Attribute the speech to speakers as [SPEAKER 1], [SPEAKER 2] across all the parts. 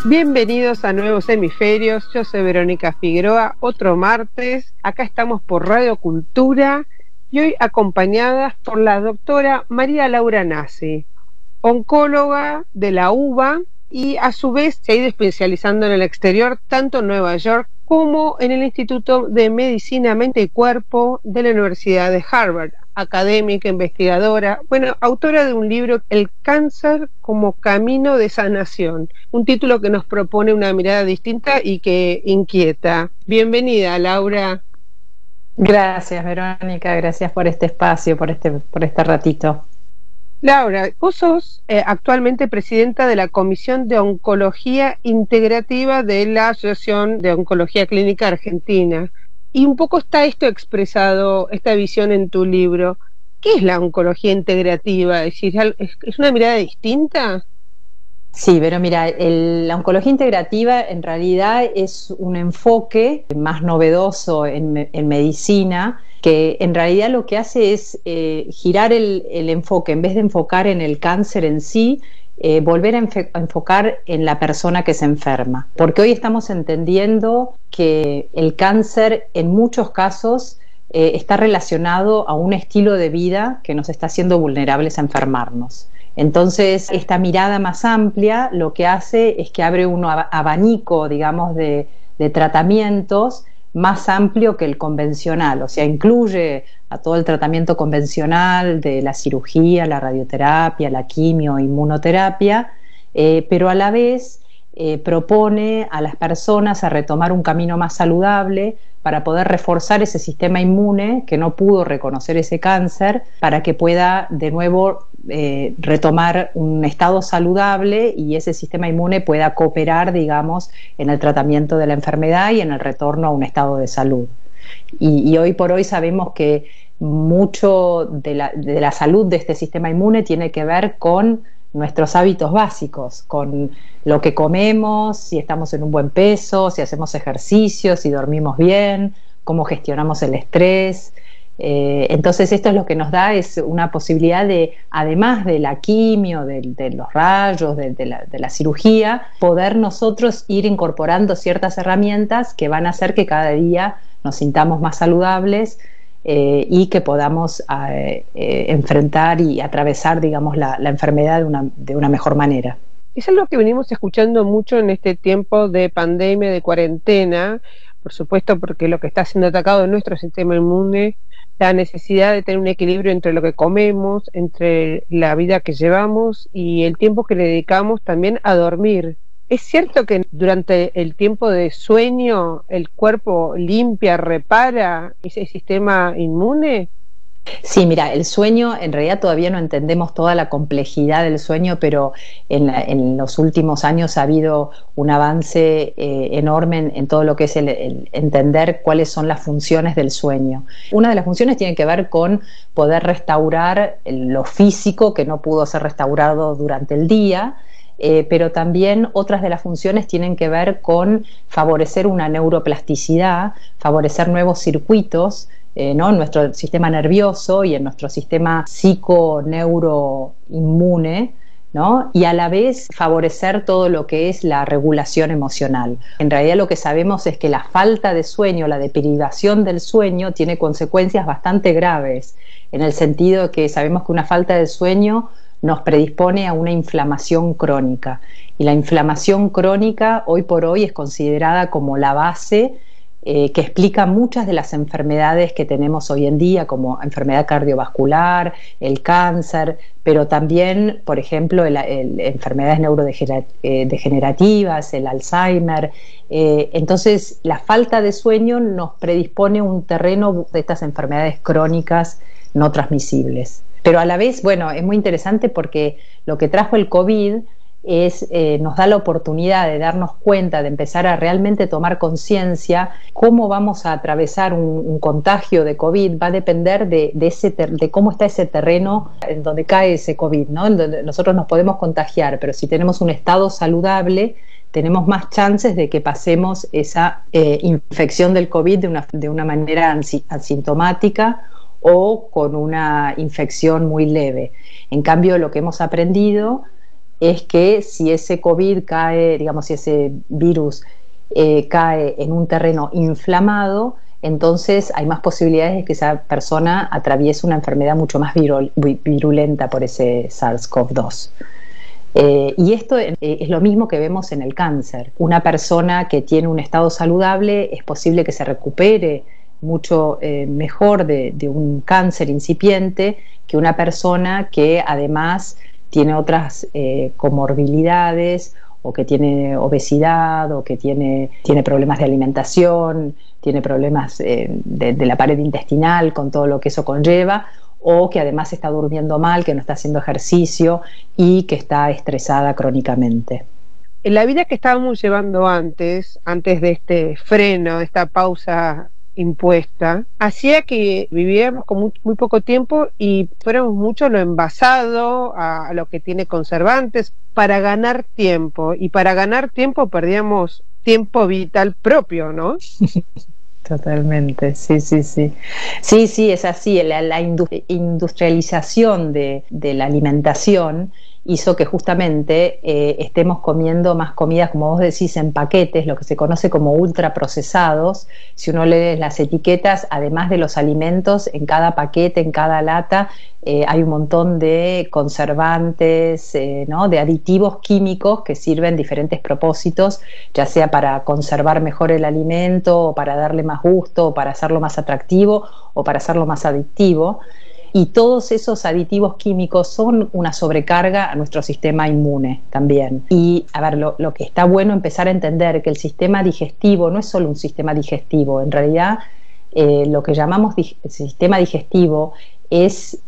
[SPEAKER 1] Bienvenidos a Nuevos Hemisferios, yo soy Verónica Figueroa, otro martes, acá estamos por Radio Cultura y hoy acompañadas por la doctora María Laura Nasi, oncóloga de la UBA y a su vez se ha ido especializando en el exterior, tanto en Nueva York como en el Instituto de Medicina, Mente y Cuerpo de la Universidad de Harvard, académica, investigadora, autora de un libro, El cáncer como camino de sanación, un título que nos propone una mirada distinta y que inquieta. Bienvenida, Laura.
[SPEAKER 2] Gracias, Verónica, gracias por este espacio, por este ratito.
[SPEAKER 1] Laura, vos sos actualmente presidenta de la Comisión de Oncología Integrativa de la Asociación de Oncología Clínica Argentina. Y un poco está esto expresado, esta visión en tu libro. ¿Qué es la oncología integrativa? ¿Es decir, ¿es una mirada distinta?
[SPEAKER 2] Sí, pero mira, la oncología integrativa en realidad es un enfoque más novedoso en medicina, que en realidad lo que hace es girar el enfoque, en vez de enfocar en el cáncer en sí, volver a enfocar en la persona que se enferma. Porque hoy estamos entendiendo que el cáncer en muchos casos está relacionado a un estilo de vida que nos está haciendo vulnerables a enfermarnos. Entonces, esta mirada más amplia lo que hace es que abre un abanico, digamos, de tratamientos más amplio que el convencional, o sea, incluye a todo el tratamiento convencional de la cirugía, la radioterapia, la quimio, inmunoterapia, pero a la vez propone a las personas a retomar un camino más saludable para poder reforzar ese sistema inmune que no pudo reconocer ese cáncer, para que pueda de nuevo retomar un estado saludable y ese sistema inmune pueda cooperar, digamos, en el tratamiento de la enfermedad y en el retorno a un estado de salud. Y hoy por hoy sabemos que mucho de la salud de este sistema inmune tiene que ver con nuestros hábitos básicos, con lo que comemos, si estamos en un buen peso, si hacemos ejercicio, si dormimos bien, cómo gestionamos el estrés. Entonces esto es lo que nos da, es una posibilidad de, además de la quimio, de los rayos, de la cirugía, poder nosotros ir incorporando ciertas herramientas que van a hacer que cada día nos sintamos más saludables y que podamos enfrentar y atravesar, digamos, la enfermedad de una mejor manera.
[SPEAKER 1] Es algo que venimos escuchando mucho en este tiempo de pandemia, de cuarentena, por supuesto, porque lo que está siendo atacado es nuestro sistema inmune, la necesidad de tener un equilibrio entre lo que comemos, entre la vida que llevamos y el tiempo que le dedicamos también a dormir. ¿Es cierto que durante el tiempo de sueño el cuerpo limpia, repara ese sistema inmune?
[SPEAKER 2] Sí, mira, el sueño, en realidad todavía no entendemos toda la complejidad del sueño, pero en los últimos años ha habido un avance enorme en todo lo que es el entender cuáles son las funciones del sueño. Una de las funciones tiene que ver con poder restaurar lo físico que no pudo ser restaurado durante el día, pero también otras de las funciones tienen que ver con favorecer una neuroplasticidad, favorecer nuevos circuitos, ¿no? En nuestro sistema nervioso y en nuestro sistema psico-neuroinmune, ¿no? Y a la vez favorecer todo lo que es la regulación emocional. En realidad lo que sabemos es que la falta de sueño, la deprivación del sueño tiene consecuencias bastante graves, en el sentido de que sabemos que una falta de sueño nos predispone a una inflamación crónica, y la inflamación crónica hoy por hoy es considerada como la base que explica muchas de las enfermedades que tenemos hoy en día, como enfermedad cardiovascular, el cáncer, pero también, por ejemplo, enfermedades neurodegenerativas, el Alzheimer. Entonces, la falta de sueño nos predispone a un terreno de estas enfermedades crónicas no transmisibles. Pero a la vez, bueno, es muy interesante porque lo que trajo el COVID nos da la oportunidad de darnos cuenta, de empezar a realmente tomar conciencia cómo vamos a atravesar un contagio de COVID. Va a depender de cómo está ese terreno en donde cae ese COVID, ¿no? En donde nosotros nos podemos contagiar, pero si tenemos un estado saludable, tenemos más chances de que pasemos esa infección del COVID de una manera asintomática o con una infección muy leve. En cambio, lo que hemos aprendido es que si ese COVID cae, digamos, si ese virus cae en un terreno inflamado, entonces hay más posibilidades de que esa persona atraviese una enfermedad mucho más virulenta por ese SARS-CoV-2. Y esto es lo mismo que vemos en el cáncer. Una persona que tiene un estado saludable es posible que se recupere mucho mejor de un cáncer incipiente que una persona que además tiene otras comorbilidades, o que tiene obesidad, o que tiene problemas de alimentación, tiene problemas de la pared intestinal con todo lo que eso conlleva, o que además está durmiendo mal, que no está haciendo ejercicio y que está estresada crónicamente.
[SPEAKER 1] En la vida que estábamos llevando antes de este freno, de esta pausa impuesta, hacía que viviéramos con muy poco tiempo y fuéramos mucho lo envasado a lo que tiene conservantes para ganar tiempo, y para ganar tiempo perdíamos tiempo vital propio, ¿no?
[SPEAKER 2] Totalmente, sí. Sí, es así. La industrialización de la alimentación hizo que justamente estemos comiendo más comidas, como vos decís, en paquetes, lo que se conoce como ultraprocesados. Si uno lee las etiquetas, además de los alimentos, en cada paquete, en cada lata, hay un montón de conservantes, ¿no?, de aditivos químicos que sirven diferentes propósitos, ya sea para conservar mejor el alimento, o para darle más gusto, o para hacerlo más atractivo, o para hacerlo más adictivo. Y todos esos aditivos químicos son una sobrecarga a nuestro sistema inmune también. Y, a ver, lo que está bueno empezar a entender que el sistema digestivo no es solo un sistema digestivo. En realidad, lo que llamamos sistema digestivo es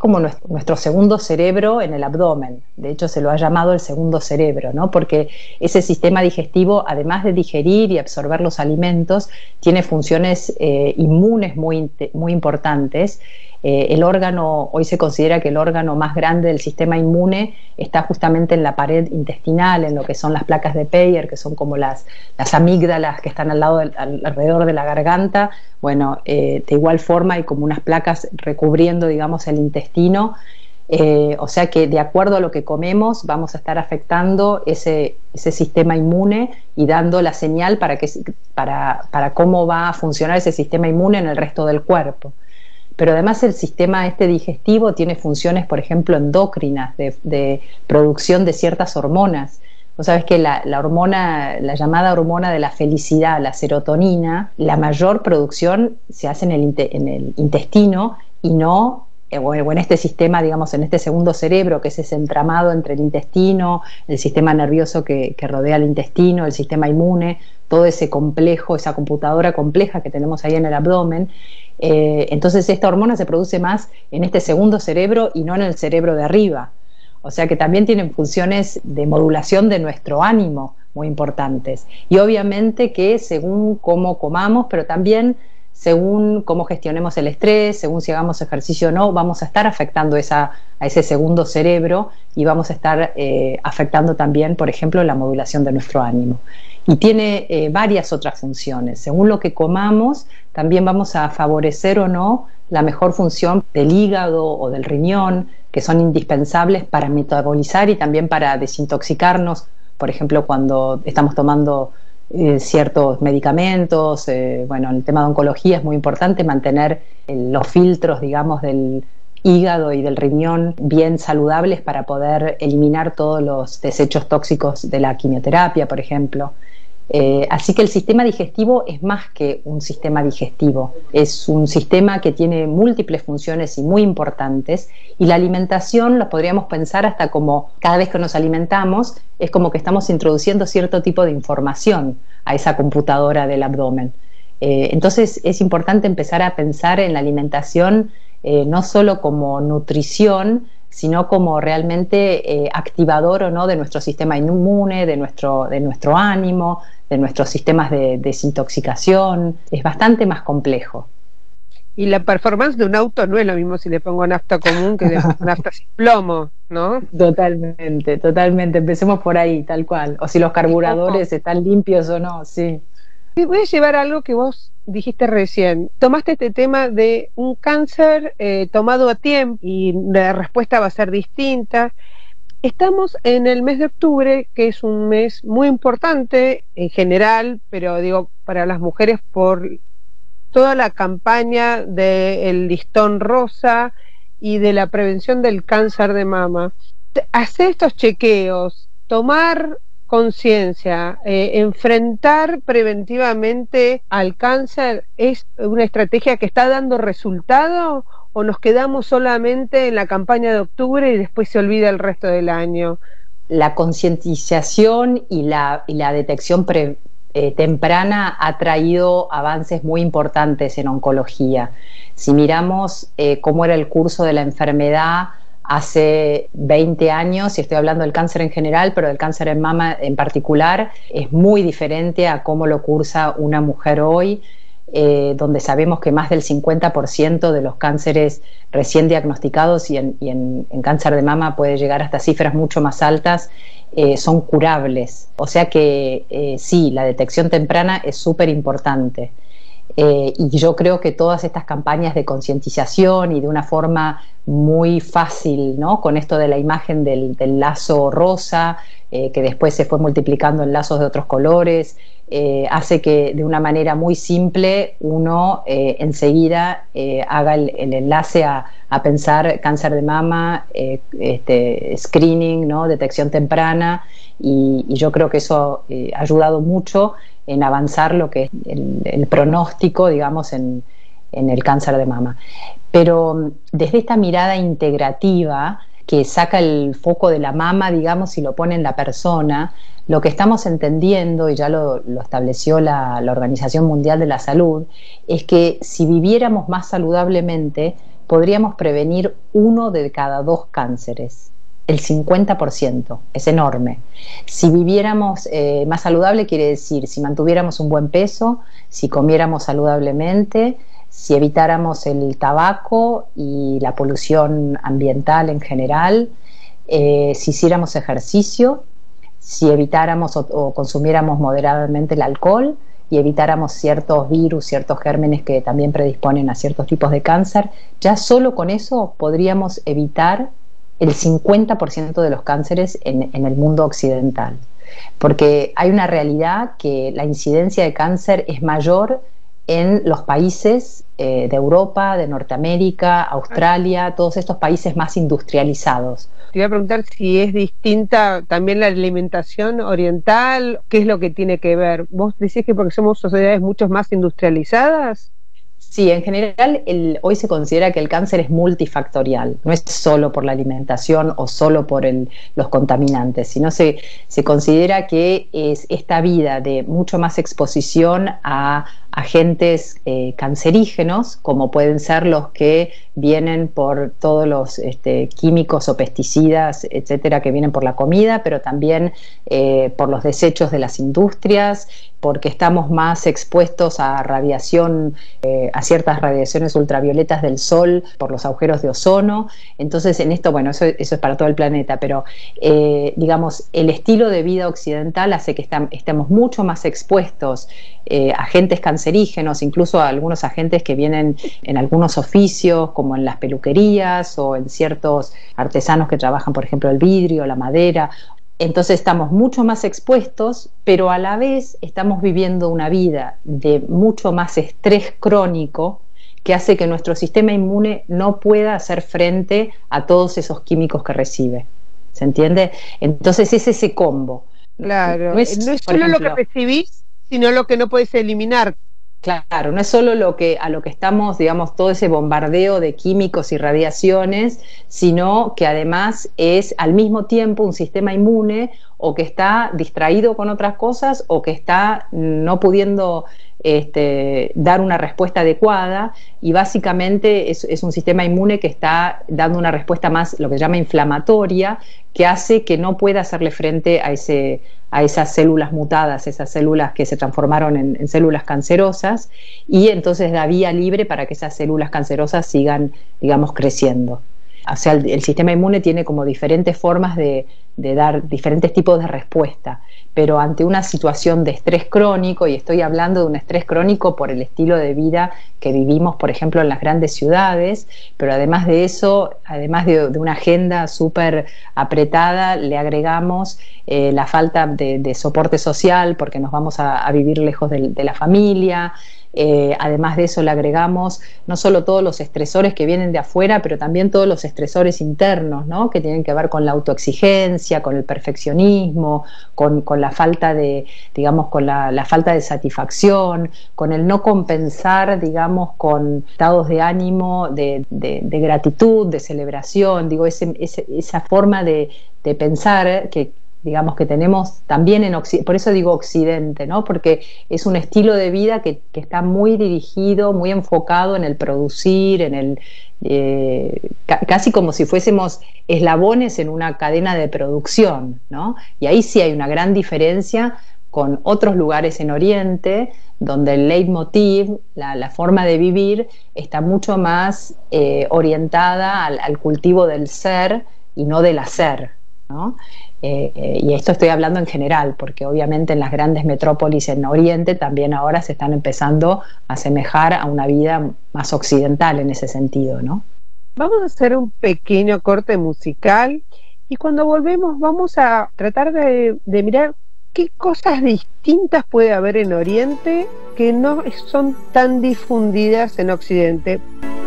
[SPEAKER 2] como nuestro segundo cerebro en el abdomen. De hecho, se lo ha llamado el segundo cerebro, ¿no? Porque ese sistema digestivo, además de digerir y absorber los alimentos, tiene funciones inmunes muy importantes. El órgano, hoy se considera que el órgano más grande del sistema inmune está justamente en la pared intestinal, en lo que son las placas de Peyer, que son como las amígdalas que están alrededor de la garganta. Bueno, de igual forma hay como unas placas recubriendo, digamos, el intestino. O sea que de acuerdo a lo que comemos vamos a estar afectando ese sistema inmune y dando la señal para cómo va a funcionar ese sistema inmune en el resto del cuerpo. Pero además el sistema digestivo tiene funciones, por ejemplo, endocrinas, de producción de ciertas hormonas. Vos sabés que la hormona, la llamada hormona de la felicidad, la serotonina, la mayor producción se hace en el intestino y no, o en este sistema, digamos, en este segundo cerebro, que es ese entramado entre el intestino, el sistema nervioso que rodea el intestino, el sistema inmune, todo ese complejo, esa computadora compleja que tenemos ahí en el abdomen. Entonces esta hormona se produce más en este segundo cerebro y no en el cerebro de arriba. O sea que también tienen funciones de modulación de nuestro ánimo muy importantes. Y obviamente que según cómo comamos, pero también según cómo gestionemos el estrés, según si hagamos ejercicio o no, vamos a estar afectando a ese segundo cerebro y vamos a estar afectando también, por ejemplo, la modulación de nuestro ánimo. Y tiene varias otras funciones. Según lo que comamos, también vamos a favorecer o no la mejor función del hígado o del riñón, que son indispensables para metabolizar y también para desintoxicarnos, por ejemplo, cuando estamos tomando ciertos medicamentos. Bueno, en el tema de oncología es muy importante mantener los filtros, digamos, del hígado y del riñón bien saludables para poder eliminar todos los desechos tóxicos de la quimioterapia, por ejemplo. Así que el sistema digestivo es más que un sistema digestivo, es un sistema que tiene múltiples funciones y muy importantes, y la alimentación la podríamos pensar hasta como cada vez que nos alimentamos es como que estamos introduciendo cierto tipo de información a esa computadora del abdomen. Entonces es importante empezar a pensar en la alimentación no solo como nutrición, sino como realmente activador o no de nuestro sistema inmune, de nuestro ánimo, de nuestros sistemas de desintoxicación. Es bastante más complejo.
[SPEAKER 1] Y la performance de un auto no es lo mismo si le pongo nafta común que de nafta sin plomo, ¿no?
[SPEAKER 2] Totalmente. Empecemos por ahí, tal cual. O si los carburadores están limpios o no, sí.
[SPEAKER 1] Voy a llevar algo que vos dijiste recién. Tomaste este tema de un cáncer tomado a tiempo y la respuesta va a ser distinta. Estamos en el mes de octubre, que es un mes muy importante en general, pero digo, para las mujeres por toda la campaña del listón rosa y de la prevención del cáncer de mama. Hacer estos chequeos, tomar conciencia, enfrentar preventivamente al cáncer, ¿es una estrategia que está dando resultado o nos quedamos solamente en la campaña de octubre y después se olvida el resto del año?
[SPEAKER 2] La concientización y la detección temprana ha traído avances muy importantes en oncología. Si miramos cómo era el curso de la enfermedad hace 20 años, y estoy hablando del cáncer en general, pero del cáncer en mama en particular, es muy diferente a cómo lo cursa una mujer hoy, donde sabemos que más del 50% de los cánceres recién diagnosticados y en cáncer de mama puede llegar hasta cifras mucho más altas, son curables. O sea que sí, la detección temprana es súper importante. Y yo creo que todas estas campañas de concientización y de una forma muy fácil, ¿no?, con esto de la imagen del lazo rosa, que después se fue multiplicando en lazos de otros colores, hace que de una manera muy simple uno enseguida haga el enlace a pensar cáncer de mama, screening, ¿no?, detección temprana, y yo creo que eso ha ayudado mucho en avanzar lo que es el pronóstico, digamos, en el cáncer de mama. Pero desde esta mirada integrativa que saca el foco de la mama, digamos, y lo pone en la persona, lo que estamos entendiendo, y ya lo estableció la Organización Mundial de la Salud, es que si viviéramos más saludablemente, podríamos prevenir 1 de cada 2 cánceres. El 50%, es enorme. Si viviéramos más saludable, quiere decir, si mantuviéramos un buen peso, si comiéramos saludablemente, si evitáramos el tabaco y la polución ambiental en general, si hiciéramos ejercicio, si evitáramos o consumiéramos moderadamente el alcohol y evitáramos ciertos virus, ciertos gérmenes que también predisponen a ciertos tipos de cáncer, ya solo con eso podríamos evitar el 50% de los cánceres en el mundo occidental, porque hay una realidad que la incidencia de cáncer es mayor en los países de Europa, de Norteamérica, Australia, todos estos países más industrializados.
[SPEAKER 1] Te iba a preguntar si es distinta también la alimentación oriental, ¿qué es lo que tiene que ver? ¿Vos decís que porque somos sociedades mucho más industrializadas?
[SPEAKER 2] Sí, en general hoy se considera que el cáncer es multifactorial, no es solo por la alimentación o solo por los contaminantes, sino se considera que es esta vida de mucho más exposición a agentes cancerígenos, como pueden ser los que vienen por todos los químicos o pesticidas, etcétera, que vienen por la comida, pero también por los desechos de las industrias, porque estamos más expuestos a radiación, a ciertas radiaciones ultravioletas del sol, por los agujeros de ozono. Entonces, en esto, bueno, eso es para todo el planeta, pero digamos, el estilo de vida occidental hace que estemos mucho más expuestos a agentes cancerígenos, incluso a algunos agentes que vienen en algunos oficios, como en las peluquerías o en ciertos artesanos que trabajan, por ejemplo, el vidrio, la madera. Entonces estamos mucho más expuestos, pero a la vez estamos viviendo una vida de mucho más estrés crónico que hace que nuestro sistema inmune no pueda hacer frente a todos esos químicos que recibe. ¿Se entiende? Entonces es ese combo.
[SPEAKER 1] Claro, no es solo lo que recibís, sino lo que no podés eliminar.
[SPEAKER 2] Claro, no es solo a lo que estamos, digamos, todo ese bombardeo de químicos y radiaciones, sino que además es al mismo tiempo un sistema inmune o que está distraído con otras cosas o que está no pudiendo dar una respuesta adecuada, y básicamente es un sistema inmune que está dando una respuesta más, lo que se llama inflamatoria, que hace que no pueda hacerle frente a esas células mutadas, esas células que se transformaron en células cancerosas, y entonces da vía libre para que esas células cancerosas sigan, digamos, creciendo. O sea, el sistema inmune tiene como diferentes formas de dar diferentes tipos de respuesta, pero ante una situación de estrés crónico, y estoy hablando de un estrés crónico por el estilo de vida que vivimos, por ejemplo, en las grandes ciudades, pero además de eso, además de una agenda súper apretada, le agregamos la falta de soporte social, porque nos vamos a vivir lejos de la familia. Además de eso le agregamos no solo todos los estresores que vienen de afuera, pero también todos los estresores internos, ¿no? Que tienen que ver con la autoexigencia, con el perfeccionismo, con la falta de, digamos, con la falta de satisfacción, con el no compensar, digamos, con estados de ánimo, de gratitud, de celebración, digo, esa forma de pensar que digamos que tenemos también en Occidente, por eso digo Occidente, ¿no? Porque es un estilo de vida que está muy dirigido, muy enfocado en el producir, en el casi como si fuésemos eslabones en una cadena de producción, ¿no? Y ahí sí hay una gran diferencia con otros lugares en Oriente, donde el leitmotiv, la forma de vivir, está mucho más orientada al cultivo del ser y no del hacer, ¿no? Y esto estoy hablando en general, porque obviamente en las grandes metrópolis en Oriente también ahora se están empezando a asemejar a una vida más occidental en ese sentido, ¿no?
[SPEAKER 1] Vamos a hacer un pequeño corte musical y cuando volvemos vamos a tratar de mirar qué cosas distintas puede haber en Oriente que no son tan difundidas en Occidente.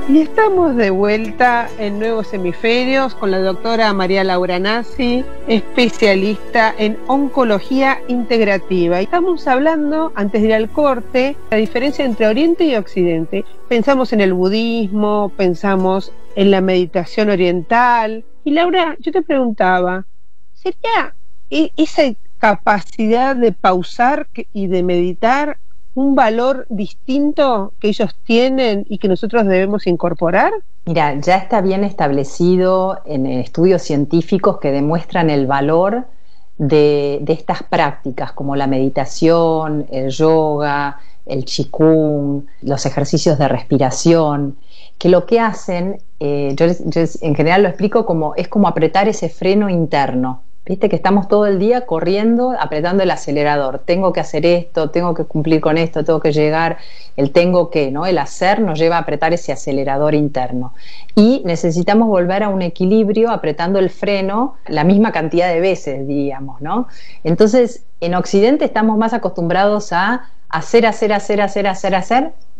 [SPEAKER 1] Y estamos de vuelta en Nuevos Hemisferios con la doctora María Laura Nasi, especialista en oncología integrativa. Y estamos hablando, antes de ir al corte, la diferencia entre Oriente y Occidente. Pensamos en el budismo, pensamos en la meditación oriental. Y Laura, yo te preguntaba, ¿sería esa capacidad de pausar y de meditar un valor distinto que ellos tienen y que nosotros debemos incorporar?
[SPEAKER 2] Mira, ya está bien establecido en estudios científicos que demuestran el valor de estas prácticas como la meditación, el yoga, el qigong, los ejercicios de respiración, que lo que hacen, yo en general lo explico como es como apretar ese freno interno. Viste que estamos todo el día corriendo, apretando el acelerador. Tengo que hacer esto, tengo que cumplir con esto, tengo que llegar, el tengo que, ¿no? El hacer nos lleva a apretar ese acelerador interno. Y necesitamos volver a un equilibrio apretando el freno la misma cantidad de veces, diríamos, ¿no? Entonces, en Occidente estamos más acostumbrados a hacer,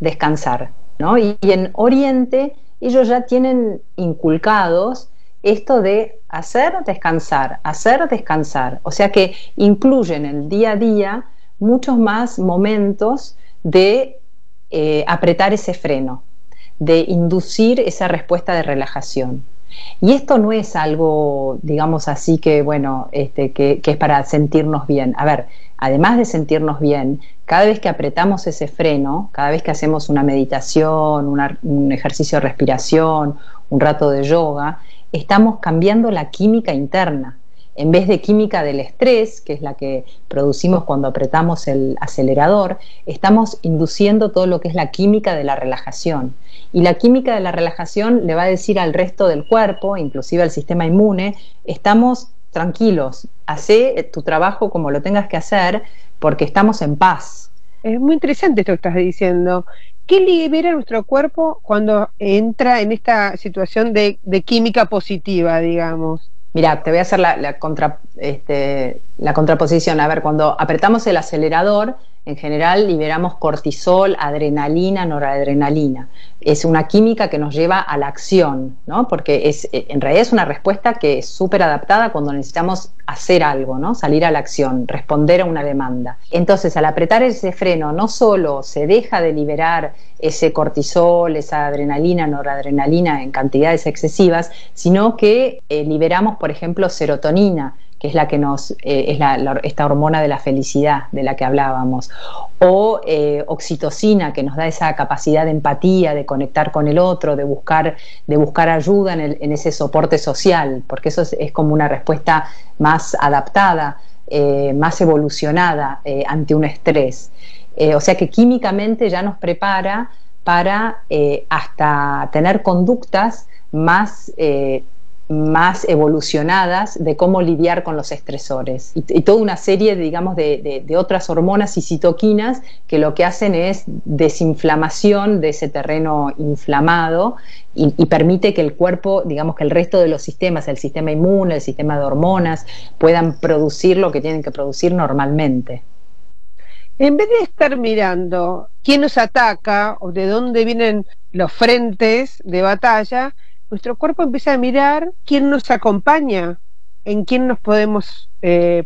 [SPEAKER 2] descansar, ¿no? Y en Oriente ellos ya tienen inculcados esto de hacer, descansar, o sea que incluyen en el día a día muchos más momentos de apretar ese freno, de inducir esa respuesta de relajación. Y esto no es algo, digamos así, que bueno, que es para sentirnos bien. A ver, además de sentirnos bien, cada vez que apretamos ese freno, cada vez que hacemos una meditación, un ejercicio de respiración, un rato de yoga, estamos cambiando la química interna. En vez de química del estrés, que es la que producimos cuando apretamos el acelerador, estamos induciendo todo lo que es la química de la relajación. Y la química de la relajación le va a decir al resto del cuerpo, inclusive al sistema inmune, estamos tranquilos, hacé tu trabajo como lo tengas que hacer, porque estamos en paz.
[SPEAKER 1] Es muy interesante esto que estás diciendo. ¿Qué libera nuestro cuerpo cuando entra en esta situación de química positiva, digamos?
[SPEAKER 2] Mira, te voy a hacer la contraposición. A ver, cuando apretamos el acelerador, en general liberamos cortisol, adrenalina, noradrenalina. Es una química que nos lleva a la acción, ¿no? Porque en realidad es una respuesta que es súper adaptada cuando necesitamos hacer algo, ¿no? Salir a la acción, responder a una demanda. Entonces, al apretar ese freno, no solo se deja de liberar ese cortisol, esa adrenalina, noradrenalina en cantidades excesivas, sino que liberamos, por ejemplo, serotonina, que es la que esta hormona de la felicidad de la que hablábamos, o oxitocina, que nos da esa capacidad de empatía, de conectar con el otro, de buscar ayuda en ese soporte social, porque eso es como una respuesta más adaptada, más evolucionada ante un estrés. O sea que químicamente ya nos prepara para hasta tener conductas más evolucionadas de cómo lidiar con los estresores y toda una serie, digamos, de otras hormonas y citoquinas que lo que hacen es desinflamación de ese terreno inflamado y permite que el cuerpo, digamos, que el resto de los sistemas, el sistema inmune, el sistema de hormonas, puedan producir lo que tienen que producir normalmente.
[SPEAKER 1] En vez de estar mirando quién nos ataca o de dónde vienen los frentes de batalla, nuestro cuerpo empieza a mirar quién nos acompaña, en quién nos podemos,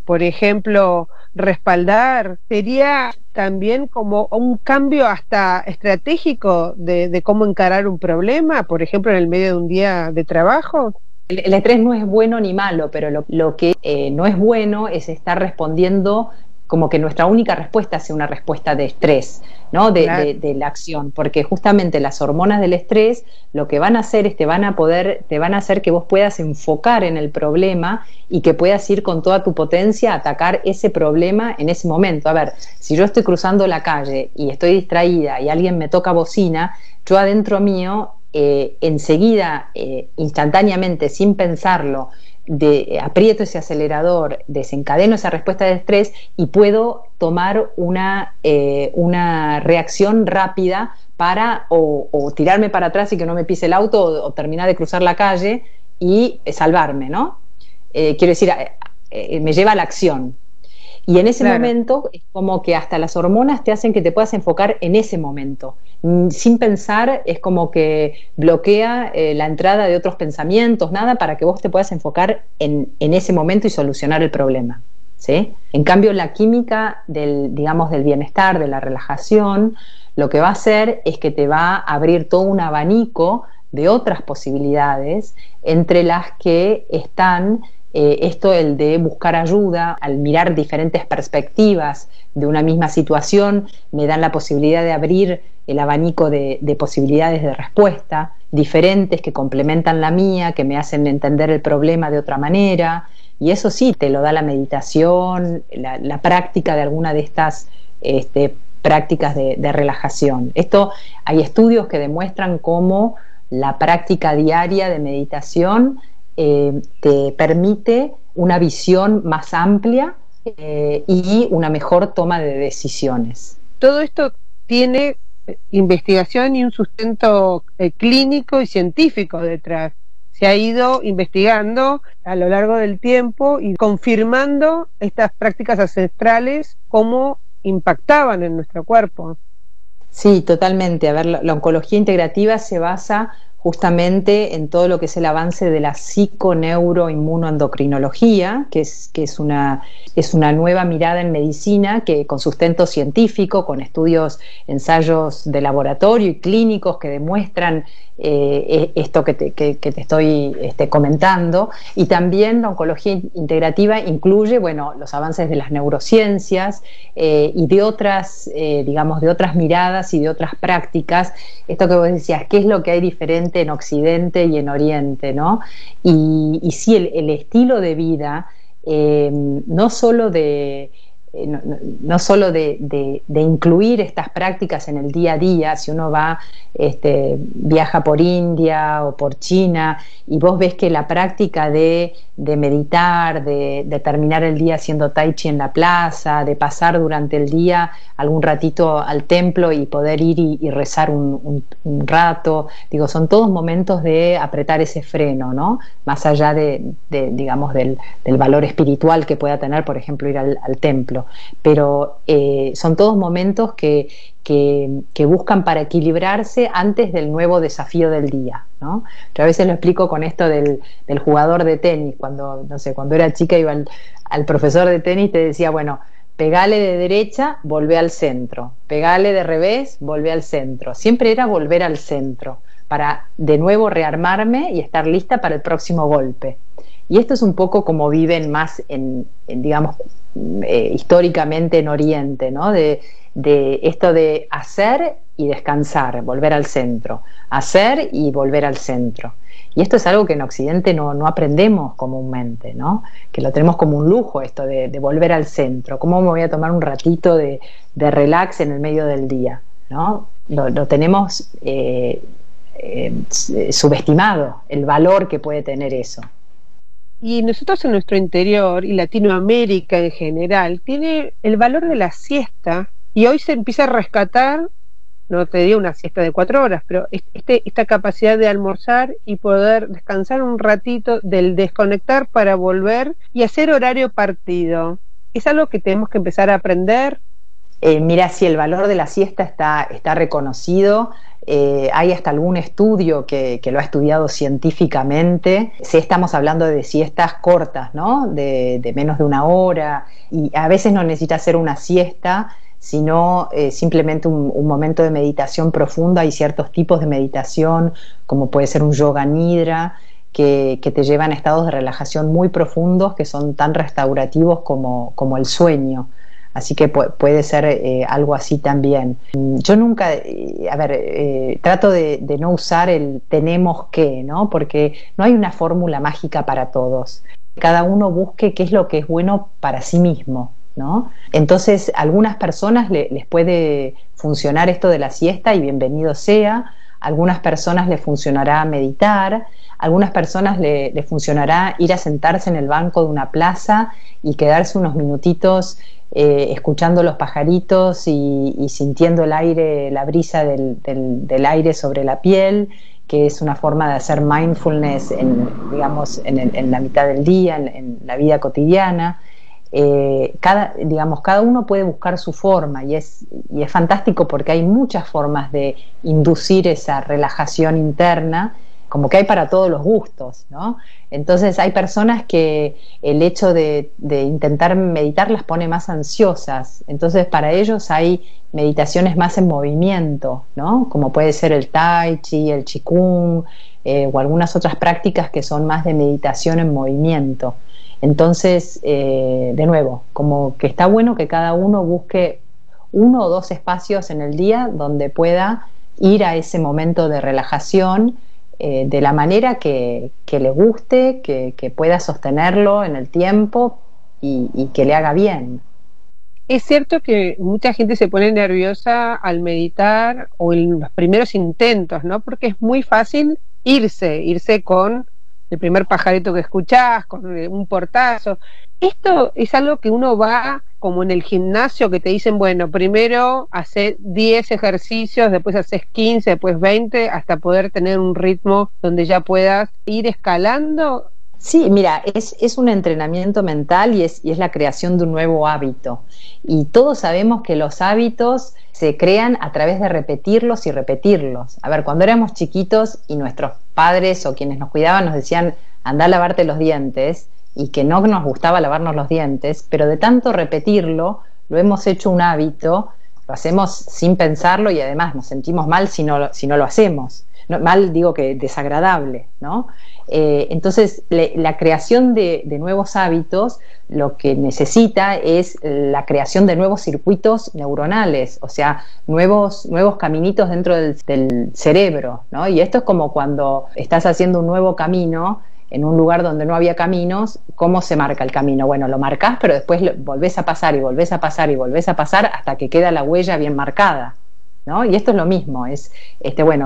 [SPEAKER 1] por ejemplo, respaldar. Sería también como un cambio hasta estratégico de cómo encarar un problema, por ejemplo, en el medio de un día de trabajo.
[SPEAKER 2] El estrés no es bueno ni malo, pero lo que no es bueno es estar respondiendo como que nuestra única respuesta sea una respuesta de estrés, ¿no?
[SPEAKER 1] Claro.
[SPEAKER 2] De la acción, porque justamente las hormonas del estrés lo que van a hacer es te van a hacer que vos puedas enfocar en el problema y que puedas ir con toda tu potencia a atacar ese problema en ese momento. A ver, si yo estoy cruzando la calle y estoy distraída y alguien me toca bocina, yo adentro mío, enseguida, instantáneamente, sin pensarlo, aprieto ese acelerador, desencadeno esa respuesta de estrés y puedo tomar una reacción rápida para o tirarme para atrás y que no me pise el auto o terminar de cruzar la calle y salvarme, ¿no? Quiero decir, me lleva a la acción. Y en ese momento es como que hasta las hormonas te hacen que te puedas enfocar en ese momento. Sin pensar, es como que bloquea la entrada de otros pensamientos, nada, para que vos te puedas enfocar en ese momento y solucionar el problema, ¿sí? En cambio, la química del bienestar, de la relajación, lo que va a hacer es que te va a abrir todo un abanico de otras posibilidades, entre las que están el de buscar ayuda, al mirar diferentes perspectivas de una misma situación, me dan la posibilidad de abrir el abanico de posibilidades de respuesta diferentes que complementan la mía, que me hacen entender el problema de otra manera, y eso sí te lo da la meditación, la práctica de alguna de estas prácticas de relajación. Hay estudios que demuestran cómo la práctica diaria de meditación te permite una visión más amplia y una mejor toma de decisiones.
[SPEAKER 1] Todo esto tiene investigación y un sustento clínico y científico detrás. Se ha ido investigando a lo largo del tiempo y confirmando estas prácticas ancestrales, cómo impactaban en nuestro cuerpo.
[SPEAKER 2] Sí, totalmente. A ver, la oncología integrativa se basa justamente en todo lo que es el avance de la psiconeuroinmunoendocrinología, que es una nueva mirada en medicina que con sustento científico, con estudios, ensayos de laboratorio y clínicos que demuestran esto que te estoy comentando. Y también la oncología integrativa incluye, bueno, los avances de las neurociencias y de otras, de otras miradas y de otras prácticas. Esto que vos decías, ¿qué es lo que hay diferente en Occidente y en Oriente, ¿no? Y sí, el estilo de vida, no solo de incluir estas prácticas en el día a día. Si uno viaja por India o por China y vos ves que la práctica de meditar, de terminar el día haciendo tai chi en la plaza, de pasar durante el día algún ratito al templo y poder ir y rezar un rato, son todos momentos de apretar ese freno, ¿no? Más allá del valor espiritual que pueda tener, por ejemplo, ir al templo. Pero son todos momentos que buscan para equilibrarse antes del nuevo desafío del día, ¿no? Yo a veces lo explico con esto del jugador de tenis. Cuando era chica iba al profesor de tenis, te decía, bueno, pegale de derecha, volvé al centro, pegale de revés, volvé al centro. Siempre era volver al centro para de nuevo rearmarme y estar lista para el próximo golpe. Y esto es un poco como viven más históricamente en Oriente, ¿no? De esto de hacer y descansar, volver al centro, hacer y volver al centro. Y esto es algo que en Occidente no aprendemos comúnmente, ¿no? Que lo tenemos como un lujo, esto de volver al centro. ¿Cómo me voy a tomar un ratito de relax en el medio del día, ¿no? lo tenemos subestimado, el valor que puede tener eso.
[SPEAKER 1] Y nosotros en nuestro interior, y Latinoamérica en general, tiene el valor de la siesta, y hoy se empieza a rescatar, no te digo una siesta de 4 horas, pero esta capacidad de almorzar y poder descansar un ratito, del desconectar para volver y hacer horario partido. ¿Es algo que tenemos que empezar a aprender?
[SPEAKER 2] Mira, si el valor de la siesta está reconocido, hay hasta algún estudio que lo ha estudiado científicamente. Si estamos hablando de siestas cortas, ¿no? De menos de 1 hora, y a veces no necesita ser una siesta, sino simplemente un momento de meditación profunda. Hay ciertos tipos de meditación, como puede ser un yoga nidra, que te llevan a estados de relajación muy profundos, que son tan restaurativos como el sueño. Así que puede ser algo así también. Yo nunca, trato de no usar el tenemos que, ¿no? Porque no hay una fórmula mágica para todos. Cada uno busque qué es lo que es bueno para sí mismo, ¿no? Entonces, a algunas personas les puede funcionar esto de la siesta y bienvenido sea. A algunas personas les funcionará meditar. A algunas personas le funcionará ir a sentarse en el banco de una plaza y quedarse unos minutitos escuchando los pajaritos y sintiendo el aire, la brisa del aire sobre la piel, que es una forma de hacer mindfulness en la mitad del día, en la vida cotidiana. Cada uno puede buscar su forma y es fantástico, porque hay muchas formas de inducir esa relajación interna, como que hay para todos los gustos, ¿no? Entonces hay personas que el hecho de intentar meditar las pone más ansiosas, entonces para ellos hay meditaciones más en movimiento, ¿no? Como puede ser el tai chi, el qigong, o algunas otras prácticas que son más de meditación en movimiento. Entonces, de nuevo, como que está bueno que cada uno busque 1 o 2 espacios en el día donde pueda ir a ese momento de relajación, de la manera que le guste, que pueda sostenerlo en el tiempo y que le haga bien.
[SPEAKER 1] Es cierto que mucha gente se pone nerviosa al meditar o en los primeros intentos, ¿no? Porque es muy fácil irse con el primer pajarito que escuchás, con un portazo. Esto es algo que uno va como en el gimnasio, que te dicen, bueno, primero haces 10 ejercicios, después haces 15, después 20, hasta poder tener un ritmo donde ya puedas ir escalando.
[SPEAKER 2] Sí, mira, es un entrenamiento mental y es la creación de un nuevo hábito. Y todos sabemos que los hábitos se crean a través de repetirlos y repetirlos. A ver, cuando éramos chiquitos y nuestros padres o quienes nos cuidaban nos decían, andá a lavarte los dientes, y que no nos gustaba lavarnos los dientes, pero de tanto repetirlo, lo hemos hecho un hábito, lo hacemos sin pensarlo y además nos sentimos mal si no lo hacemos. No, mal digo que desagradable, ¿no? Entonces la creación de nuevos hábitos lo que necesita es la creación de nuevos circuitos neuronales, o sea, nuevos caminitos dentro del cerebro, ¿no? Y esto es como cuando estás haciendo un nuevo camino en un lugar donde no había caminos. ¿Cómo se marca el camino? Bueno, lo marcás, pero después volvés a pasar y volvés a pasar y volvés a pasar hasta que queda la huella bien marcada, ¿no? Y esto es lo mismo,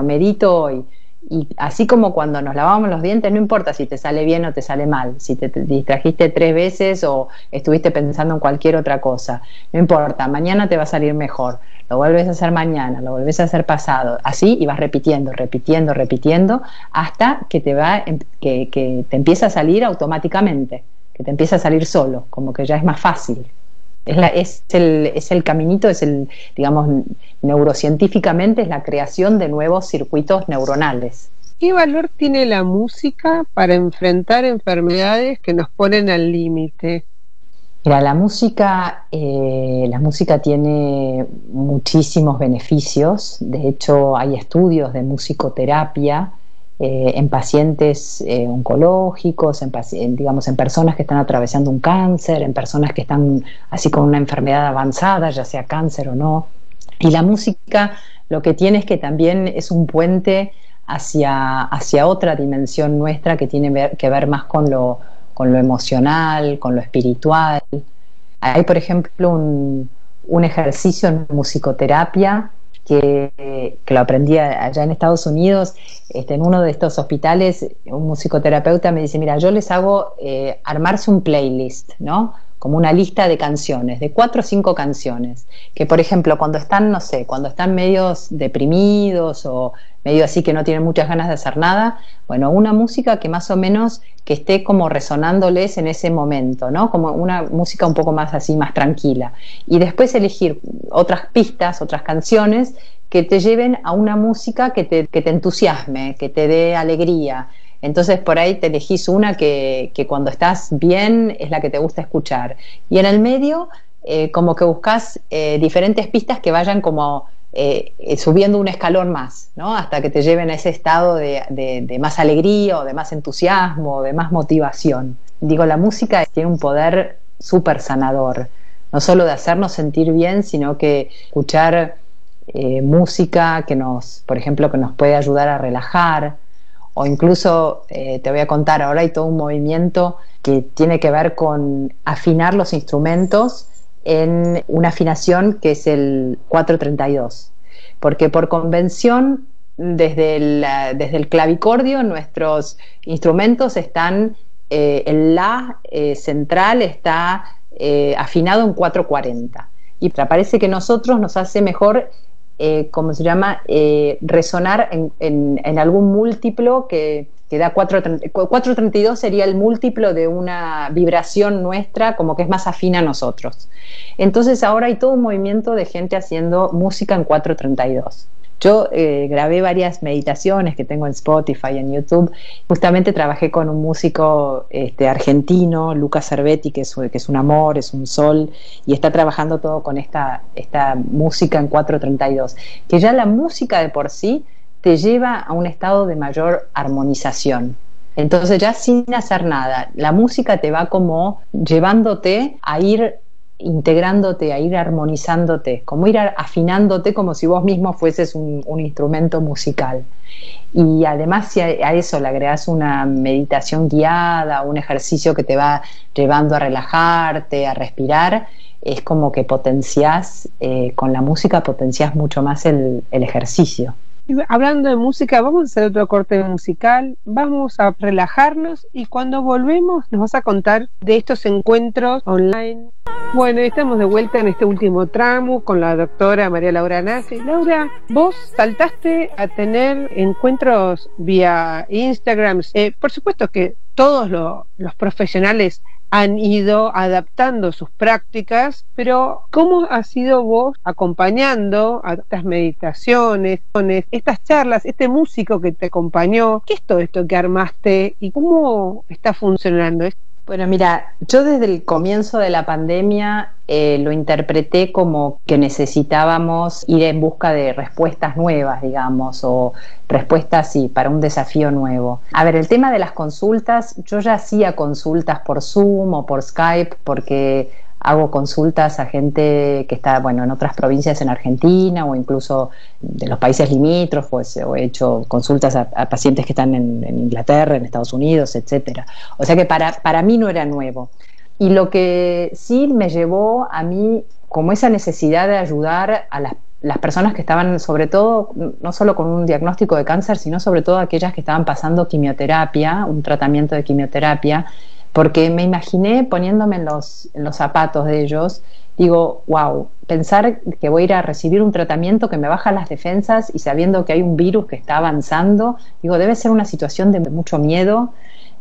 [SPEAKER 2] medito hoy. Y así como cuando nos lavamos los dientes, no importa si te sale bien o te sale mal, si te distrajiste 3 veces o estuviste pensando en cualquier otra cosa, no importa, mañana te va a salir mejor, lo vuelves a hacer mañana, lo vuelves a hacer pasado, así, y vas repitiendo hasta que que te empieza a salir automáticamente, que te empieza a salir solo, como que ya es más fácil. Es el caminito, digamos, neurocientíficamente es la creación de nuevos circuitos neuronales.
[SPEAKER 1] ¿Qué valor tiene la música para enfrentar enfermedades que nos ponen al límite?
[SPEAKER 2] Mira, la música tiene muchísimos beneficios. De hecho, hay estudios de musicoterapia en pacientes oncológicos, en personas que están atravesando un cáncer, en personas que están así con una enfermedad avanzada, ya sea cáncer o no. Y la música lo que tiene es que también es un puente hacia otra dimensión nuestra que tiene que ver más con lo emocional, con lo espiritual. Hay, por ejemplo, un ejercicio en musicoterapia que lo aprendí allá en Estados Unidos, en uno de estos hospitales, un musicoterapeuta me dice, mira, yo les hago armarse un playlist, ¿no? Como una lista de canciones, de 4 o 5 canciones, que por ejemplo cuando están, no sé, cuando están medios deprimidos o medio así que no tienen muchas ganas de hacer nada, bueno, una música que más o menos que esté como resonándoles en ese momento, ¿no? Como una música un poco más así, más tranquila. Y después elegir otras pistas, otras canciones que te lleven a una música que te entusiasme, que te dé alegría. Entonces por ahí te elegís una que cuando estás bien es la que te gusta escuchar. Y en el medio como que buscas diferentes pistas que vayan como subiendo un escalón más, ¿no? Hasta que te lleven a ese estado de más alegría o de más entusiasmo o de más motivación. Digo, la música tiene un poder súper sanador, no solo de hacernos sentir bien, sino que escuchar música que por ejemplo, que nos puede ayudar a relajar. O incluso, te voy a contar, ahora hay todo un movimiento que tiene que ver con afinar los instrumentos en una afinación que es el 432. Porque por convención, desde el clavicordio, nuestros instrumentos están, el La central está afinado en 440. Y parece que a nosotros nos hace mejor ¿cómo se llama? Resonar en algún múltiplo que da 432 sería el múltiplo de una vibración nuestra, como que es más afín a nosotros. Entonces ahora hay todo un movimiento de gente haciendo música en 432. Yo grabé varias meditaciones que tengo en Spotify y en YouTube. Justamente trabajé con un músico argentino, Lucas Cervetti, que es un amor, es un sol, y está trabajando todo con esta música en 432, que ya la música de por sí te lleva a un estado de mayor armonización. Entonces ya sin hacer nada, la música te va como llevándote a ir integrándote, a ir armonizándote, como ir afinándote como si vos mismo fueses un instrumento musical. Y además si a eso le agregas una meditación guiada, un ejercicio que te va llevando a relajarte, a respirar, es como que potenciás, con la música potenciás mucho más el ejercicio.
[SPEAKER 1] Hablando de música, vamos a hacer otro corte musical, vamos a relajarnos y cuando volvemos nos vas a contar de estos encuentros online. Bueno, estamos de vuelta en este último tramo con la doctora María Laura Nasi. Laura, vos saltaste a tener encuentros vía Instagram. Por supuesto que todos los profesionales han ido adaptando sus prácticas, pero ¿cómo has sido vos acompañando a estas meditaciones, estas charlas, este músico que te acompañó? ¿Qué es todo esto que armaste y cómo está funcionando?
[SPEAKER 2] Bueno, mira, yo desde el comienzo de la pandemia lo interpreté como que necesitábamos ir en busca de respuestas nuevas, digamos, o respuestas, sí, para un desafío nuevo. A ver, el tema de las consultas, yo ya hacía consultas por Zoom o por Skype porque hago consultas a gente que está, bueno, en otras provincias en Argentina o incluso de los países limítrofes, o he hecho consultas a pacientes que están en Inglaterra, en Estados Unidos, etcétera. O sea que para mí no era nuevo. Y lo que sí me llevó a mí como esa necesidad de ayudar a las personas que estaban, sobre todo, no solo con un diagnóstico de cáncer, sino sobre todo aquellas que estaban pasando quimioterapia, un tratamiento de quimioterapia, porque me imaginé poniéndome en los zapatos de ellos, digo, wow, pensar que voy a ir a recibir un tratamiento que me baja las defensas y sabiendo que hay un virus que está avanzando, digo, debe ser una situación de mucho miedo,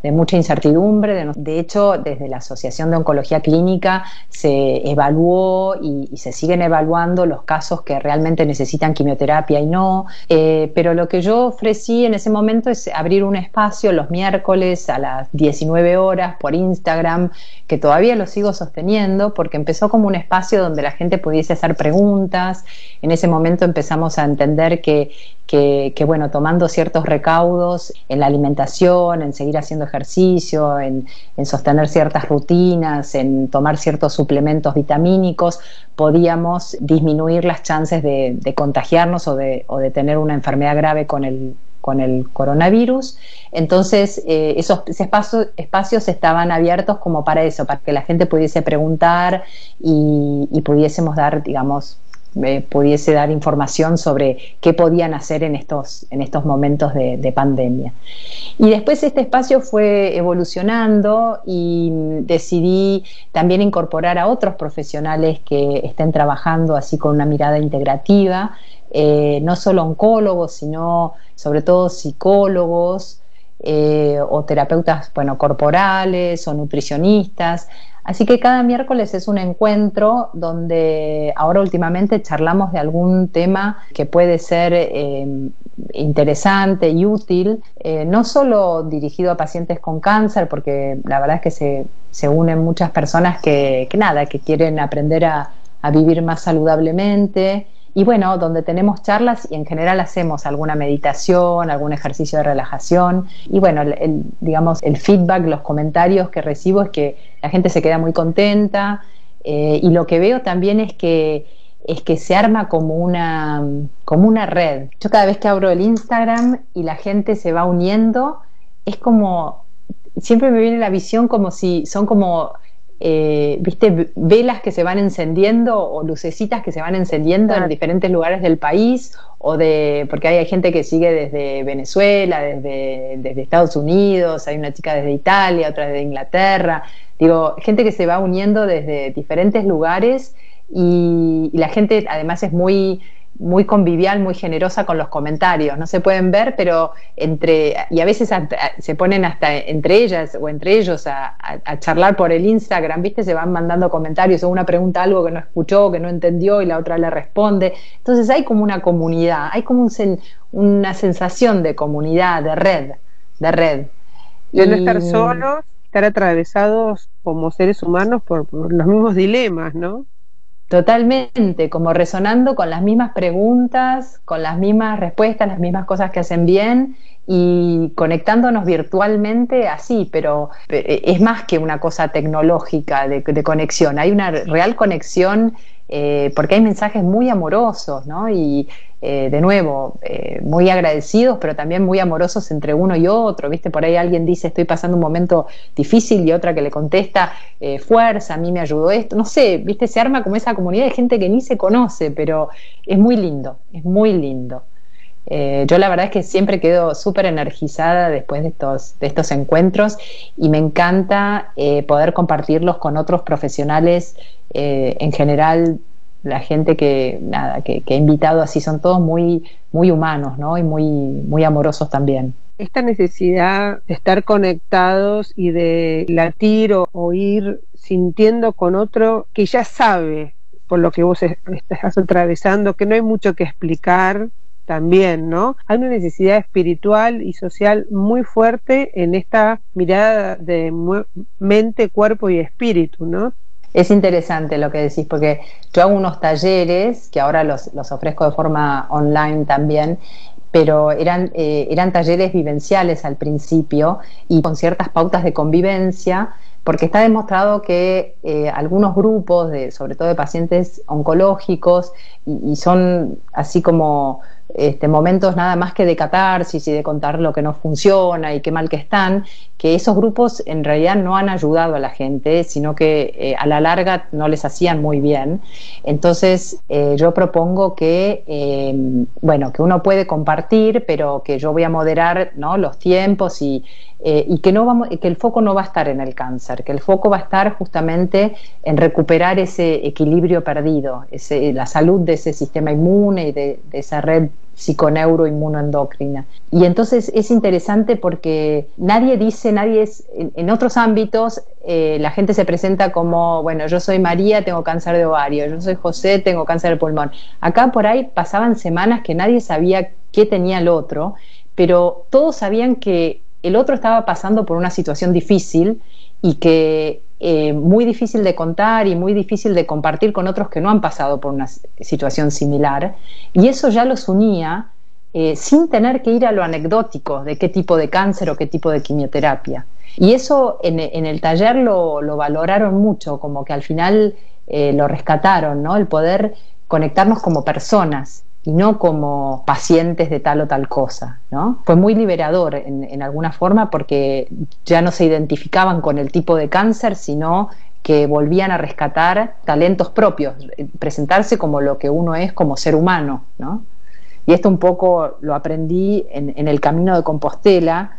[SPEAKER 2] de mucha incertidumbre. De hecho, desde la Asociación de Oncología Clínica se evaluó y se siguen evaluando los casos que realmente necesitan quimioterapia y no, pero lo que yo ofrecí en ese momento es abrir un espacio los miércoles a las 19 horas por Instagram, que todavía lo sigo sosteniendo porque empezó como un espacio donde la gente pudiese hacer preguntas. En ese momento empezamos a entender que bueno, tomando ciertos recaudos en la alimentación, en seguir haciendo ejercicio, en sostener ciertas rutinas, en tomar ciertos suplementos vitamínicos, podíamos disminuir las chances de contagiarnos o de tener una enfermedad grave con el coronavirus. Entonces esos espacios estaban abiertos como para eso, para que la gente pudiese preguntar y pudiésemos dar, digamos, pudiese dar información sobre qué podían hacer en estos momentos de pandemia. Y después este espacio fue evolucionando y decidí también incorporar a otros profesionales que estén trabajando así con una mirada integrativa, no solo oncólogos, sino sobre todo psicólogos, o terapeutas, corporales o nutricionistas. Así que cada miércoles es un encuentro donde ahora últimamente charlamos de algún tema que puede ser interesante y útil, no solo dirigido a pacientes con cáncer, porque la verdad es que se unen muchas personas que quieren aprender a vivir más saludablemente. Y bueno, donde tenemos charlas y en general hacemos alguna meditación, algún ejercicio de relajación. Y bueno, el feedback, los comentarios que recibo es que la gente se queda muy contenta, y lo que veo también es que se arma como una red. Yo cada vez que abro el Instagram y la gente se va uniendo, es como, siempre me viene la visión como si son como... ¿viste? Velas que se van encendiendo o lucecitas que se van encendiendo en diferentes lugares del país, porque hay gente que sigue desde Venezuela, desde Estados Unidos, hay una chica desde Italia, otra desde Inglaterra, gente que se va uniendo desde diferentes lugares, y la gente además es muy convivial, muy generosa con los comentarios. No se pueden ver, pero y a veces se ponen hasta entre ellas o entre ellos a charlar por el Instagram, ¿viste? Se van mandando comentarios, o una pregunta algo que no escuchó, que no entendió, y la otra le responde. Entonces hay como una comunidad, hay como una sensación de comunidad, de red.
[SPEAKER 1] De no estar solos, estar atravesados como seres humanos por los mismos dilemas, ¿no?
[SPEAKER 2] Totalmente, como resonando con las mismas preguntas, con las mismas respuestas, las mismas cosas que hacen bien, y conectándonos virtualmente así, pero es más que una cosa tecnológica de conexión, hay una real conexión, porque hay mensajes muy amorosos, ¿no? Y de nuevo, muy agradecidos, pero también muy amorosos entre uno y otro, ¿viste? Por ahí alguien dice, estoy pasando un momento difícil, y otra que le contesta, fuerza, a mí me ayudó esto, no sé, ¿viste? Se arma como esa comunidad de gente que ni se conoce, pero es muy lindo, es muy lindo. Yo la verdad es que siempre quedo súper energizada después de estos encuentros, y me encanta poder compartirlos con otros profesionales, en general. La gente que he invitado así son todos muy, muy humanos, ¿no? Y muy, muy amorosos también.
[SPEAKER 1] Esta necesidad de estar conectados y de latir o ir sintiendo con otro que ya sabe por lo que vos estás atravesando, que no hay mucho que explicar también, ¿no? Hay una necesidad espiritual y social muy fuerte en esta mirada de mente, cuerpo y espíritu, ¿no?
[SPEAKER 2] Es interesante lo que decís, porque yo hago unos talleres que ahora los ofrezco de forma online también, pero eran talleres vivenciales al principio, y con ciertas pautas de convivencia, porque está demostrado que algunos grupos, sobre todo de pacientes oncológicos, y son así como momentos nada más que de catarsis y de contar lo que no funciona y qué mal que están, que esos grupos en realidad no han ayudado a la gente, sino que a la larga no les hacían muy bien. Entonces yo propongo que que uno puede compartir, pero que yo voy a moderar, ¿no?, los tiempos, y que el foco no va a estar en el cáncer, que el foco va a estar justamente en recuperar ese equilibrio perdido, la salud de ese sistema inmune y de esa red psiconeuroinmunoendocrina. Y entonces es interesante porque en otros ámbitos la gente se presenta como, bueno, yo soy María, tengo cáncer de ovario, yo soy José, tengo cáncer de pulmón. Acá por ahí pasaban semanas que nadie sabía qué tenía el otro, pero todos sabían que el otro estaba pasando por una situación difícil, y que muy difícil de contar y muy difícil de compartir con otros que no han pasado por una situación similar, y eso ya los unía, sin tener que ir a lo anecdótico de qué tipo de cáncer o qué tipo de quimioterapia. Y eso en el taller lo valoraron mucho, como que al final lo rescataron, ¿no? El poder conectarnos como personas y no como pacientes de tal o tal cosa, ¿no? Fue muy liberador en alguna forma, porque ya no se identificaban con el tipo de cáncer, sino que volvían a rescatar talentos propios, presentarse como lo que uno es como ser humano, ¿no? Y esto un poco lo aprendí en el Camino de Compostela,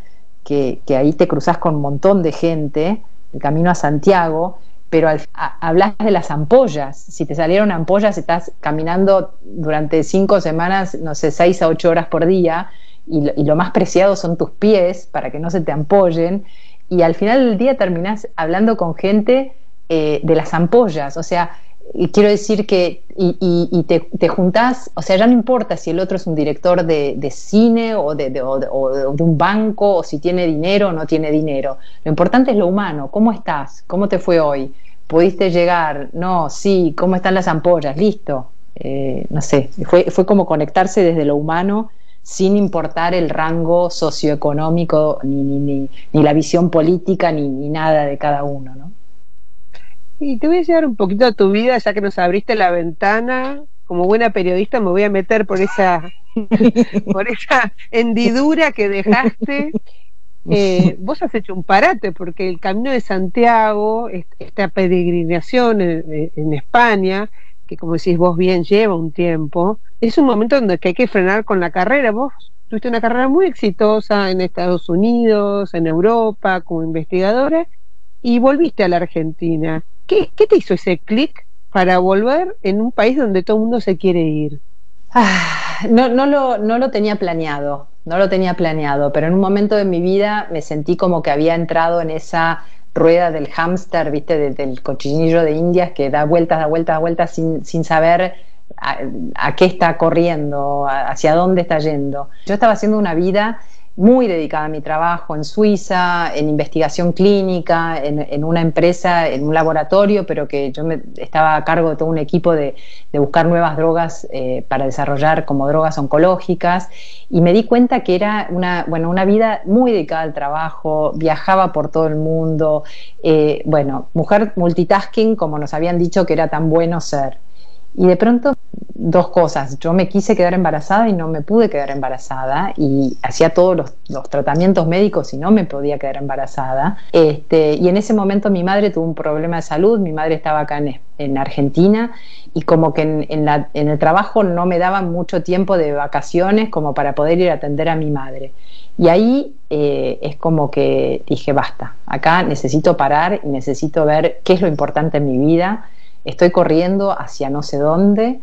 [SPEAKER 2] que ahí te cruzás con un montón de gente, el camino a Santiago, pero hablas de las ampollas. Si te salieron ampollas, estás caminando durante 5 semanas, no sé, 6 a 8 horas por día, y lo más preciado son tus pies para que no se te ampollen, y al final del día terminás hablando con gente de las ampollas. O sea, quiero decir que te juntás, o sea, ya no importa si el otro es un director de cine o de un banco, o si tiene dinero o no tiene dinero. Lo importante es lo humano. ¿Cómo estás? ¿Cómo te fue hoy? ¿Pudiste llegar? No, sí. ¿Cómo están las ampollas? Listo. No sé, fue como conectarse desde lo humano, sin importar el rango socioeconómico, ni la visión política, ni nada de cada uno, ¿no?
[SPEAKER 1] Y te voy a llevar un poquito a tu vida, ya que nos abriste la ventana. Como buena periodista me voy a meter por esa hendidura que dejaste. Vos has hecho un parate, porque el Camino de Santiago, esta peregrinación en España, que como decís vos bien lleva un tiempo, es un momento donde hay que frenar con la carrera. Vos tuviste una carrera muy exitosa en Estados Unidos, en Europa, como investigadora, y volviste a la Argentina. ¿Qué te hizo ese clic para volver en un país donde todo el mundo se quiere ir?
[SPEAKER 2] No lo tenía planeado, pero en un momento de mi vida me sentí como que había entrado en esa rueda del hámster, ¿viste? Del cochinillo de Indias, que da vueltas sin saber a qué está corriendo, hacia dónde está yendo. Yo estaba haciendo una vida muy dedicada a mi trabajo en Suiza, en investigación clínica, en una empresa, en un laboratorio, pero que yo estaba a cargo de todo un equipo de buscar nuevas drogas para desarrollar como drogas oncológicas, y me di cuenta que era una vida muy dedicada al trabajo, viajaba por todo el mundo, mujer multitasking, como nos habían dicho que era tan bueno ser. Y de pronto, 2 cosas: yo me quise quedar embarazada y no me pude quedar embarazada, y hacía todos los tratamientos médicos y no me podía quedar embarazada. Y en ese momento mi madre tuvo un problema de salud. Mi madre estaba acá en Argentina, y como que en el trabajo no me daban mucho tiempo de vacaciones como para poder ir a atender a mi madre. Y ahí es como que dije, basta, acá necesito parar y necesito ver qué es lo importante en mi vida. Estoy corriendo hacia no sé dónde,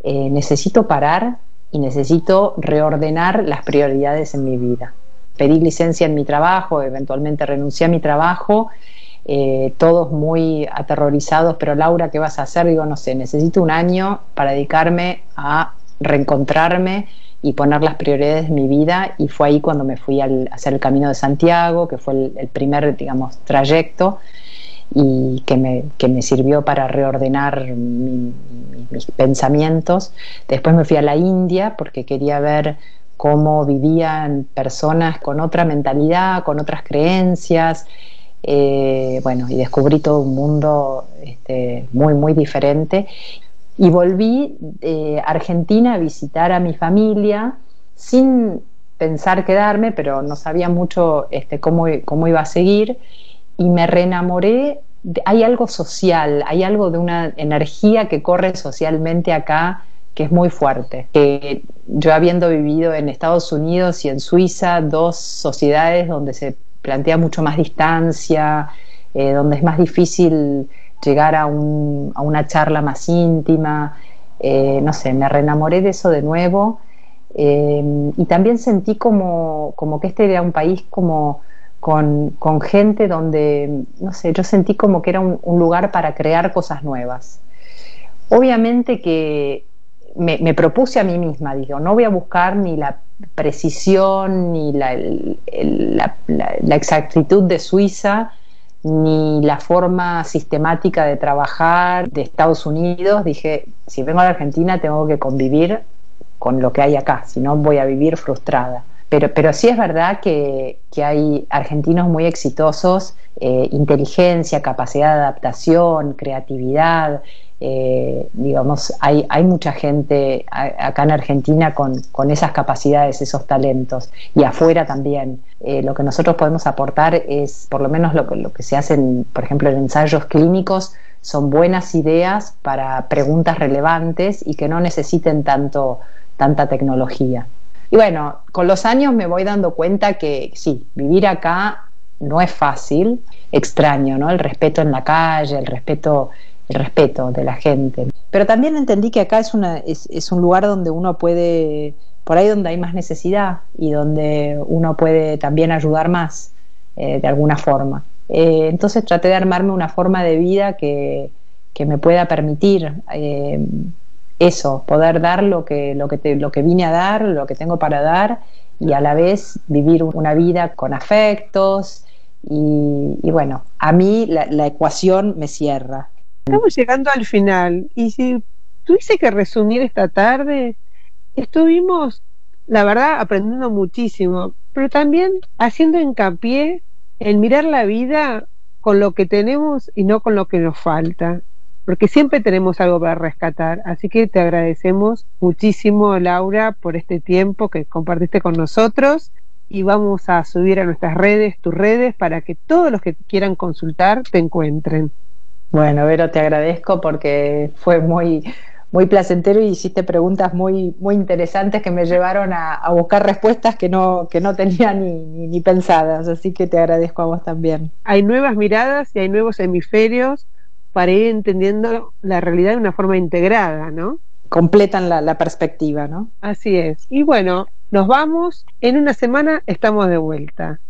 [SPEAKER 2] necesito parar y necesito reordenar las prioridades en mi vida. Pedí licencia en mi trabajo, eventualmente renuncié a mi trabajo, todos muy aterrorizados, pero Laura, ¿qué vas a hacer? Digo, no sé, necesito un año para dedicarme a reencontrarme y poner las prioridades de mi vida, y fue ahí cuando me fui a hacer el Camino de Santiago, que fue el primer, digamos, trayecto, y que me sirvió para reordenar mis pensamientos. Después me fui a la India porque quería ver cómo vivían personas con otra mentalidad, con otras creencias, y descubrí todo un mundo muy, muy diferente. Y volví a Argentina a visitar a mi familia sin pensar quedarme, pero no sabía mucho cómo iba a seguir. Y me reenamoré. Hay algo social, hay algo de una energía que corre socialmente acá que es muy fuerte. Que yo, habiendo vivido en Estados Unidos y en Suiza, 2 sociedades donde se plantea mucho más distancia, donde es más difícil llegar a una charla más íntima, no sé, me reenamoré de eso de nuevo, y también sentí como que este era un país como con gente donde, no sé, yo sentí como que era un lugar para crear cosas nuevas. Obviamente que me propuse a mí misma, digo, no voy a buscar ni la precisión, ni la exactitud de Suiza, ni la forma sistemática de trabajar de Estados Unidos. Dije, si vengo a la Argentina tengo que convivir con lo que hay acá, si no voy a vivir frustrada. Pero sí es verdad que hay argentinos muy exitosos, inteligencia, capacidad de adaptación, creatividad, digamos, hay mucha gente acá en Argentina con esas capacidades, esos talentos, y afuera también. Lo que nosotros podemos aportar es, por lo menos lo que se hacen, por ejemplo, en ensayos clínicos, son buenas ideas para preguntas relevantes y que no necesiten tanta tecnología. Y bueno, con los años me voy dando cuenta que sí, vivir acá no es fácil, extraño, ¿no? El respeto en la calle, el respeto de la gente. Pero también entendí que acá es un lugar donde uno puede, por ahí donde hay más necesidad y donde uno puede también ayudar más, de alguna forma. Entonces traté de armarme una forma de vida que me pueda permitir eso, poder dar lo que vine a dar, lo que tengo para dar, y a la vez vivir una vida con afectos y bueno, a mí la ecuación me cierra.
[SPEAKER 1] Estamos llegando al final y si tuviese que resumir esta tarde, estuvimos, la verdad, aprendiendo muchísimo, pero también haciendo hincapié en mirar la vida con lo que tenemos y no con lo que nos falta, porque siempre tenemos algo para rescatar. Así que te agradecemos muchísimo, Laura, por este tiempo que compartiste con nosotros, y vamos a subir a nuestras redes, tus redes, para que todos los que quieran consultar te encuentren.
[SPEAKER 2] Bueno, Vero, te agradezco porque fue muy, muy placentero y hiciste preguntas muy, muy interesantes que me llevaron a buscar respuestas que no tenía ni pensadas, así que te agradezco a vos también.
[SPEAKER 1] Hay nuevas miradas y hay nuevos hemisferios para ir entendiendo la realidad de una forma integrada, ¿no?
[SPEAKER 2] Completan la perspectiva, ¿no?
[SPEAKER 1] Así es. Y bueno, nos vamos. En una semana estamos de vuelta.